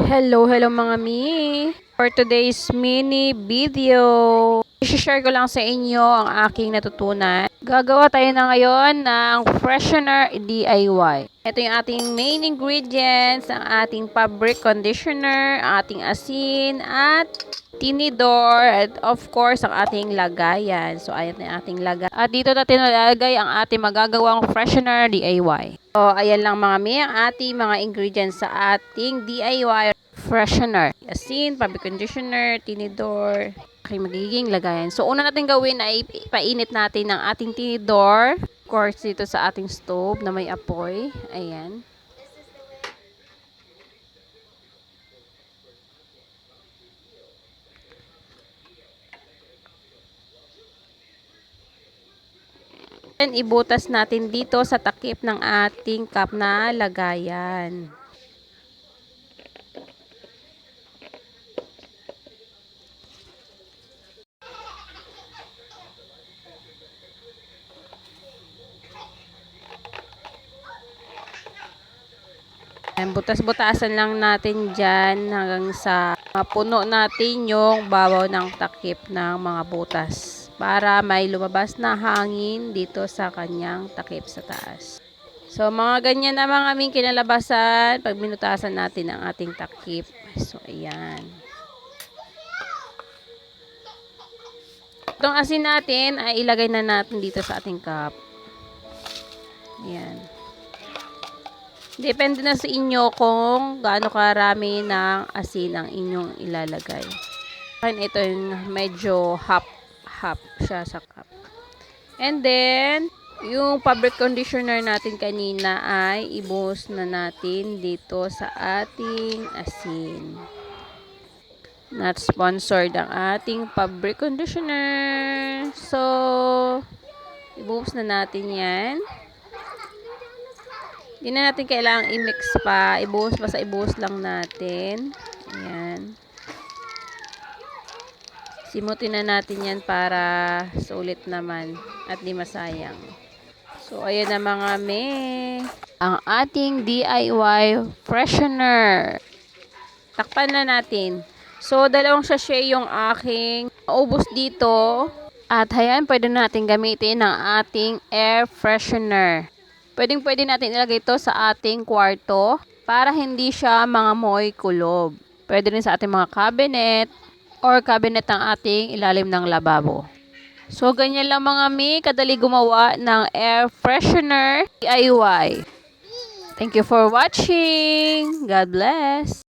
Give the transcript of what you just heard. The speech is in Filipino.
Hello mga mi! For today's mini video, i-share ko lang sa inyo ang aking natutunan. Gagawa tayo na ngayon ng freshener DIY. Ito yung ating main ingredients, ang ating fabric conditioner, ang ating asin, at tinidor, at of course, ang ating lagayan. So, ayan na yung ating lagayan. At dito natin nalagay ang ating magagawang freshener DIY. So, ayan lang mga mi, ang ating mga ingredients sa ating DIY freshener. Asin, fabric conditioner, tinidor, aking magiging lagayan. So, una natin gawin ay ipainit natin ang ating tinidor. Of course, dito sa ating stove na may apoy. Ayan. Then, ibutas natin dito sa takip ng ating cup na lagayan. Butas-butasan lang natin dyan hanggang sa mapuno natin yung babaw ng takip ng mga butas para may lumabas na hangin dito sa kanyang takip sa taas. So, mga ganyan na mga aming kinalabasan pag binutasan natin ang ating takip. So, ayan. Itong asin natin ay ilagay na natin dito sa ating cup. Ayan. Depende na sa inyo kung gaano karami ng asin ang inyong ilalagay. Akin ito yung medyo half siya sa cup. And then, yung fabric conditioner natin kanina ay ibuhos na natin dito sa ating asin. Not sponsored ang ating fabric conditioner. So, ibuhos na natin yan. Hindi na natin kailangang i-mix pa. Ibuhos lang natin. Ayan. Simutin na natin yan para sulit naman at di masayang. So, ayan na mga me. Ang ating DIY freshener. Takpan na natin. So, 2 sachet yung aking naubos dito. At ayan, pwede natin gamitin ang ating air freshener. Pwede natin ilagay ito sa ating kwarto para hindi siya mangamoy kulob. Pwede rin sa ating mga cabinet or cabinet ng ating ilalim ng lababo. So, ganyan lang mga mi, kadali gumawa ng air freshener DIY. Thank you for watching. God bless.